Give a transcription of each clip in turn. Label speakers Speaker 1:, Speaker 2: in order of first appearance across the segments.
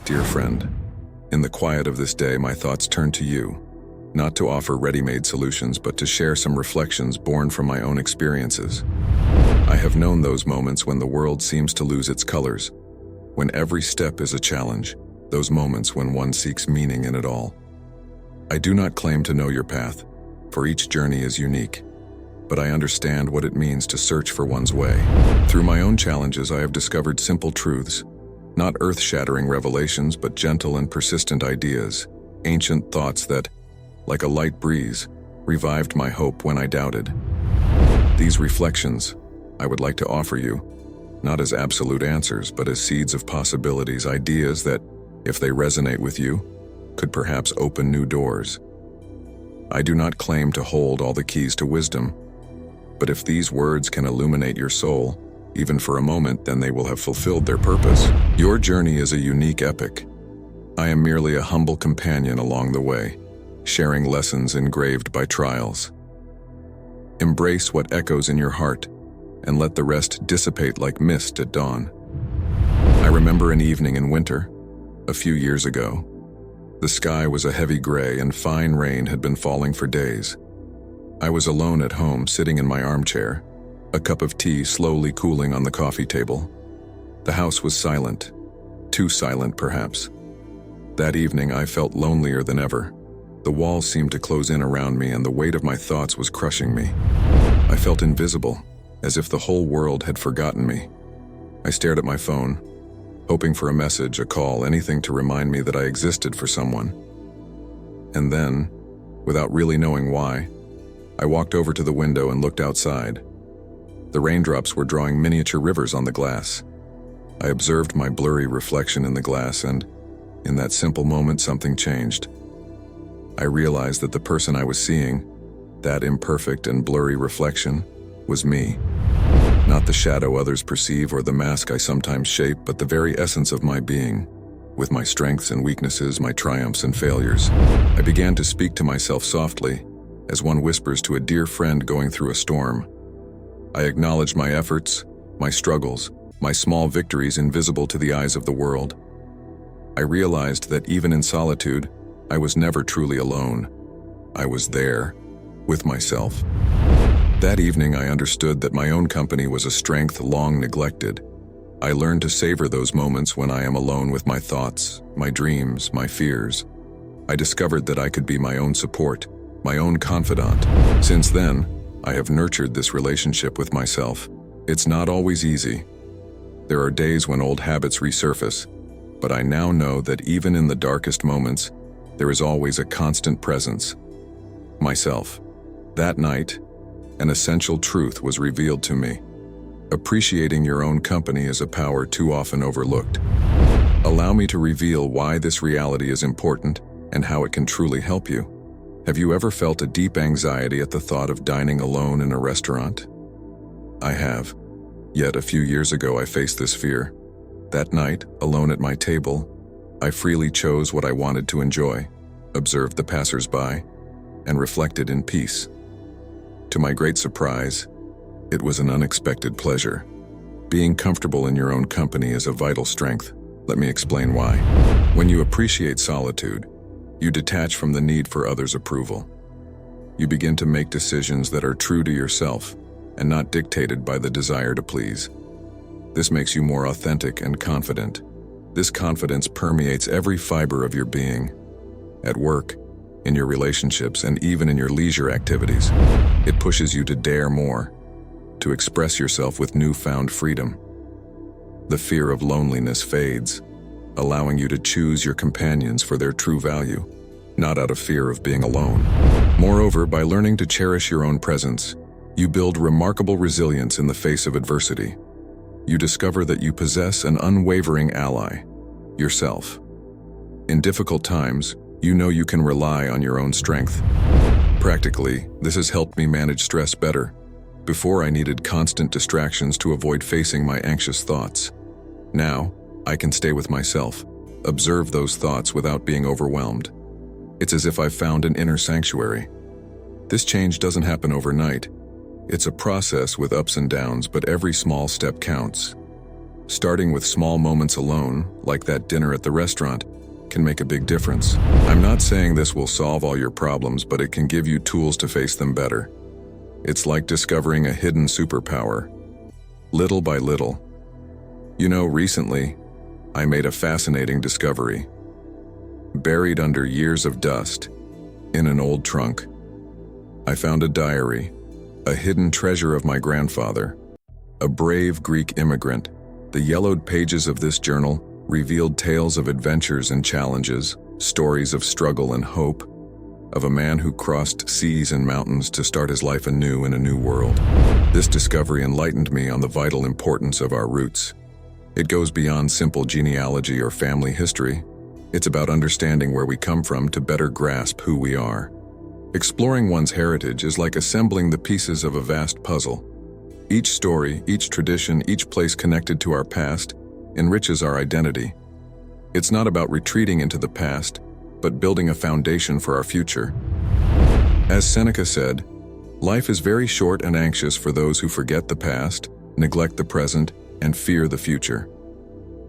Speaker 1: Dear friend, in the quiet of this day, my thoughts turn to you, not to offer ready-made solutions, but to share some reflections born from my own experiences. I have known those moments when the world seems to lose its colors, when every step is a challenge, those moments when one seeks meaning in it all. I do not claim to know your path, for each journey is unique, but I understand what it means to search for one's way. Through my own challenges, I have discovered simple truths, not earth-shattering revelations, but gentle and persistent ideas, ancient thoughts that, like a light breeze, revived my hope when I doubted. These reflections, I would like to offer you, not as absolute answers, but as seeds of possibilities, ideas that, if they resonate with you, could perhaps open new doors. I do not claim to hold all the keys to wisdom, but if these words can illuminate your soul, even for a moment, then they will have fulfilled their purpose. Your journey is a unique epic. I am merely a humble companion along the way, sharing lessons engraved by trials. Embrace what echoes in your heart, and let the rest dissipate like mist at dawn. I remember an evening in winter, a few years ago. The sky was a heavy gray and fine rain had been falling for days. I was alone at home, sitting in my armchair, a cup of tea slowly cooling on the coffee table. The house was silent, too silent perhaps. That evening I felt lonelier than ever. The walls seemed to close in around me and the weight of my thoughts was crushing me. I felt invisible, as if the whole world had forgotten me. I stared at my phone, hoping for a message, a call, anything to remind me that I existed for someone. And then, without really knowing why, I walked over to the window and looked outside. The raindrops were drawing miniature rivers on the glass. I observed my blurry reflection in the glass and, in that simple moment, something changed. I realized that the person I was seeing, that imperfect and blurry reflection, was me. Not the shadow others perceive or the mask I sometimes shape, but the very essence of my being, with my strengths and weaknesses, my triumphs and failures. I began to speak to myself softly, as one whispers to a dear friend going through a storm. I acknowledged my efforts, my struggles, my small victories invisible to the eyes of the world. I realized that even in solitude, I was never truly alone. I was there, with myself. That evening I understood that my own company was a strength long neglected. I learned to savor those moments when I am alone with my thoughts, my dreams, my fears. I discovered that I could be my own support, my own confidant. Since then, I have nurtured this relationship with myself. It's not always easy. There are days when old habits resurface, but I now know that even in the darkest moments, there is always a constant presence. Myself. That night, an essential truth was revealed to me. Appreciating your own company is a power too often overlooked. Allow me to reveal why this reality is important and how it can truly help you. Have you ever felt a deep anxiety at the thought of dining alone in a restaurant? I have. Yet a few years ago I faced this fear. That night, alone at my table, I freely chose what I wanted to enjoy, observed the passers-by, and reflected in peace. To my great surprise, it was an unexpected pleasure. Being comfortable in your own company is a vital strength. Let me explain why. When you appreciate solitude, you detach from the need for others' approval. You begin to make decisions that are true to yourself and not dictated by the desire to please. This makes you more authentic and confident. This confidence permeates every fiber of your being. At work, in your relationships, and even in your leisure activities. It pushes you to dare more, to express yourself with newfound freedom. The fear of loneliness fades, allowing you to choose your companions for their true value, not out of fear of being alone. Moreover, by learning to cherish your own presence, you build remarkable resilience in the face of adversity. You discover that you possess an unwavering ally, yourself. In difficult times, you know you can rely on your own strength. Practically, this has helped me manage stress better. Before, I needed constant distractions to avoid facing my anxious thoughts. Now, I can stay with myself, observe those thoughts without being overwhelmed. It's as if I've found an inner sanctuary. This change doesn't happen overnight. It's a process with ups and downs, but every small step counts. Starting with small moments alone, like that dinner at the restaurant, can make a big difference. I'm not saying this will solve all your problems, but it can give you tools to face them better. It's like discovering a hidden superpower, little by little. You know, recently, I made a fascinating discovery. Buried under years of dust, in an old trunk, I found a diary, a hidden treasure of my grandfather, a brave Greek immigrant. The yellowed pages of this journal revealed tales of adventures and challenges, stories of struggle and hope, of a man who crossed seas and mountains to start his life anew in a new world. This discovery enlightened me on the vital importance of our roots. It goes beyond simple genealogy or family history. It's about understanding where we come from to better grasp who we are. Exploring one's heritage is like assembling the pieces of a vast puzzle. Each story, each tradition, each place connected to our past enriches our identity. It's not about retreating into the past, but building a foundation for our future. As Seneca said, life is very short and anxious for those who forget the past, neglect the present, and fear the future.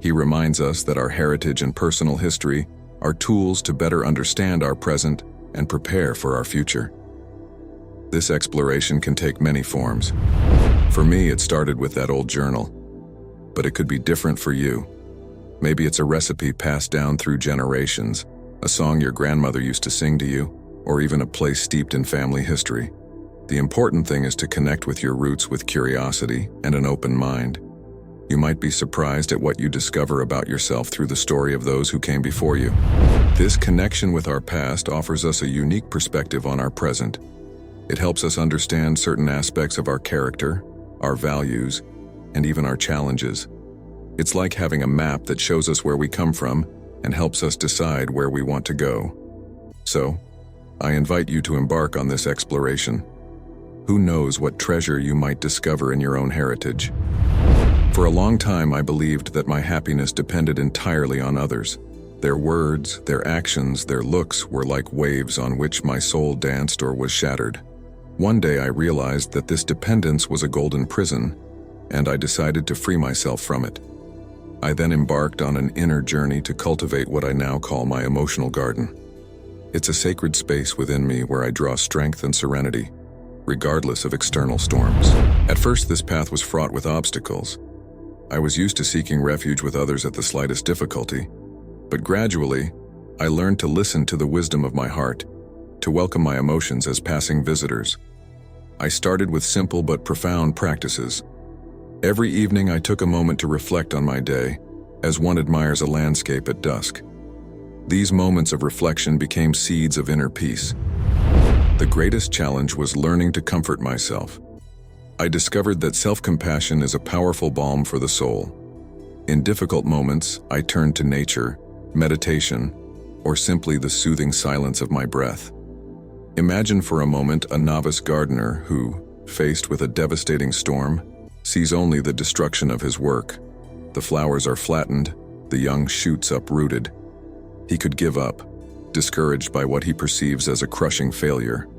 Speaker 1: He reminds us that our heritage and personal history are tools to better understand our present and prepare for our future. This exploration can take many forms. For me, it started with that old journal, but it could be different for you. Maybe it's a recipe passed down through generations, a song your grandmother used to sing to you, or even a place steeped in family history. The important thing is to connect with your roots with curiosity and an open mind. You might be surprised at what you discover about yourself through the story of those who came before you. This connection with our past offers us a unique perspective on our present. It helps us understand certain aspects of our character, our values, and even our challenges. It's like having a map that shows us where we come from and helps us decide where we want to go. So, I invite you to embark on this exploration. Who knows what treasure you might discover in your own heritage? For a long time, I believed that my happiness depended entirely on others. Their words, their actions, their looks were like waves on which my soul danced or was shattered. One day I realized that this dependence was a golden prison, and I decided to free myself from it. I then embarked on an inner journey to cultivate what I now call my emotional garden. It's a sacred space within me where I draw strength and serenity, regardless of external storms. At first, this path was fraught with obstacles. I was used to seeking refuge with others at the slightest difficulty, but gradually, I learned to listen to the wisdom of my heart, to welcome my emotions as passing visitors. I started with simple but profound practices. Every evening I took a moment to reflect on my day, as one admires a landscape at dusk. These moments of reflection became seeds of inner peace. The greatest challenge was learning to comfort myself. I discovered that self-compassion is a powerful balm for the soul. In difficult moments, I turned to nature, meditation, or simply the soothing silence of my breath. Imagine for a moment a novice gardener who, faced with a devastating storm, sees only the destruction of his work. The flowers are flattened, the young shoots uprooted. He could give up, discouraged by what he perceives as a crushing failure.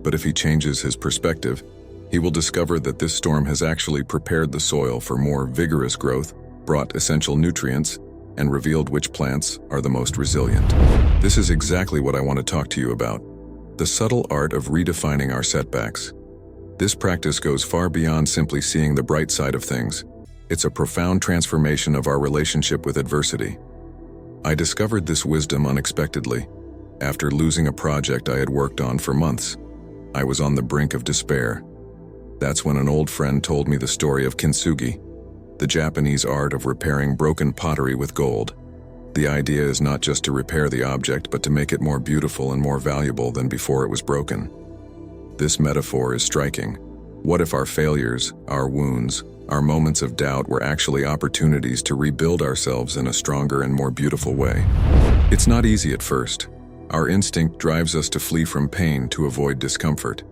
Speaker 1: But if he changes his perspective, he will discover that this storm has actually prepared the soil for more vigorous growth, brought essential nutrients, and revealed which plants are the most resilient. This is exactly what I want to talk to you about: the subtle art of redefining our setbacks. This practice goes far beyond simply seeing the bright side of things. It's a profound transformation of our relationship with adversity. I discovered this wisdom unexpectedly. After losing a project I had worked on for months, I was on the brink of despair. That's when an old friend told me the story of kintsugi, the Japanese art of repairing broken pottery with gold. The idea is not just to repair the object, but to make it more beautiful and more valuable than before it was broken. This metaphor is striking. What if our failures, our wounds, our moments of doubt were actually opportunities to rebuild ourselves in a stronger and more beautiful way? It's not easy at first. Our instinct drives us to flee from pain to avoid discomfort.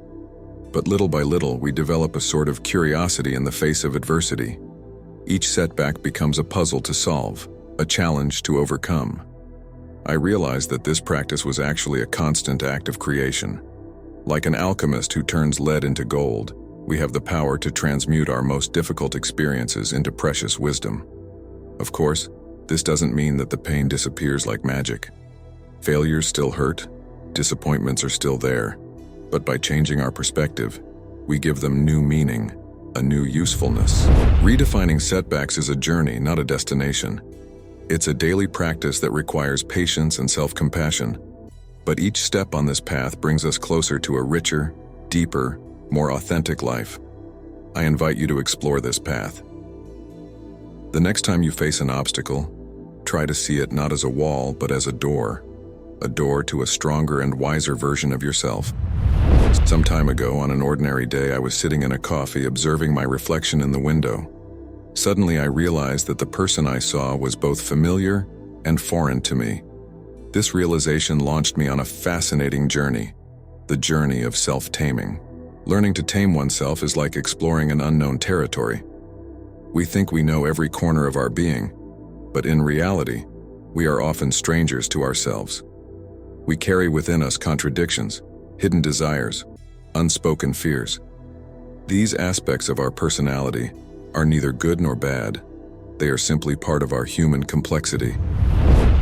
Speaker 1: But little by little, we develop a sort of curiosity in the face of adversity. Each setback becomes a puzzle to solve, a challenge to overcome. I realized that this practice was actually a constant act of creation. Like an alchemist who turns lead into gold, we have the power to transmute our most difficult experiences into precious wisdom. Of course, this doesn't mean that the pain disappears like magic. Failures still hurt, disappointments are still there, but by changing our perspective, we give them new meaning, a new usefulness. Redefining setbacks is a journey, not a destination. It's a daily practice that requires patience and self-compassion, but each step on this path brings us closer to a richer, deeper, more authentic life. I invite you to explore this path. The next time you face an obstacle, try to see it not as a wall, but as a door to a stronger and wiser version of yourself. Some time ago, on an ordinary day, I was sitting in a coffee observing my reflection in the window. Suddenly, I realized that the person I saw was both familiar and foreign to me. This realization launched me on a fascinating journey, the journey of self-taming. Learning to tame oneself is like exploring an unknown territory. We think we know every corner of our being, but in reality, we are often strangers to ourselves. We carry within us contradictions, hidden desires, unspoken fears. These aspects of our personality are neither good nor bad. They are simply part of our human complexity.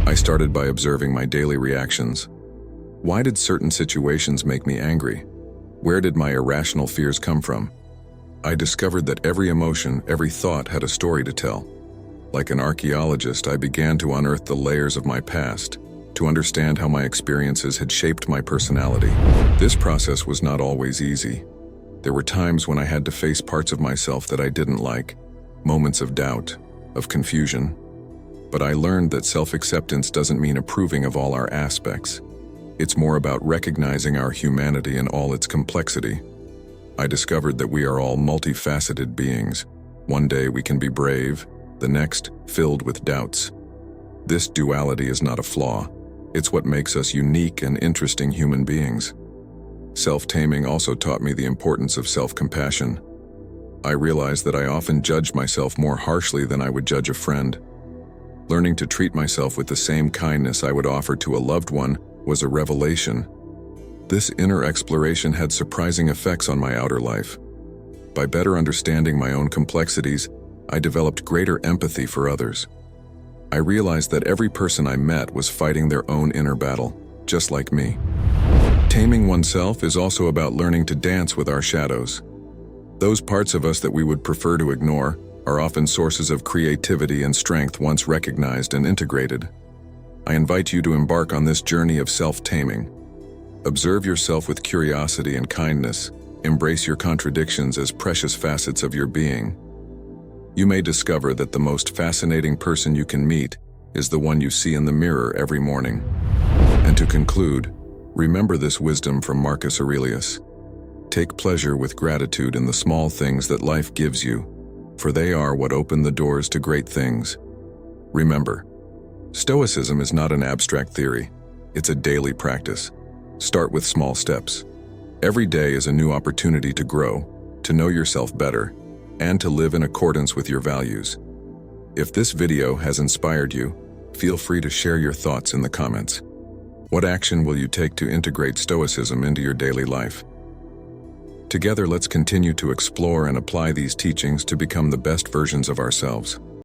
Speaker 1: I started by observing my daily reactions. Why did certain situations make me angry? Where did my irrational fears come from? I discovered that every emotion, every thought had a story to tell. Like an archaeologist, I began to unearth the layers of my past, to understand how my experiences had shaped my personality. This process was not always easy. There were times when I had to face parts of myself that I didn't like, moments of doubt, of confusion. But I learned that self-acceptance doesn't mean approving of all our aspects. It's more about recognizing our humanity in all its complexity. I discovered that we are all multifaceted beings. One day we can be brave, the next filled with doubts. This duality is not a flaw. It's what makes us unique and interesting human beings. Self-taming also taught me the importance of self-compassion. I realized that I often judged myself more harshly than I would judge a friend. Learning to treat myself with the same kindness I would offer to a loved one was a revelation. This inner exploration had surprising effects on my outer life. By better understanding my own complexities, I developed greater empathy for others. I realized that every person I met was fighting their own inner battle, just like me. Taming oneself is also about learning to dance with our shadows. Those parts of us that we would prefer to ignore are often sources of creativity and strength once recognized and integrated. I invite you to embark on this journey of self-taming. Observe yourself with curiosity and kindness. Embrace your contradictions as precious facets of your being. You may discover that the most fascinating person you can meet is the one you see in the mirror every morning. And to conclude, remember this wisdom from Marcus Aurelius. Take pleasure with gratitude in the small things that life gives you, for they are what open the doors to great things. Remember, Stoicism is not an abstract theory. It's a daily practice. Start with small steps. Every day is a new opportunity to grow, to know yourself better, and to live in accordance with your values. If this video has inspired you, feel free to share your thoughts in the comments. What action will you take to integrate Stoicism into your daily life? Together, let's continue to explore and apply these teachings to become the best versions of ourselves.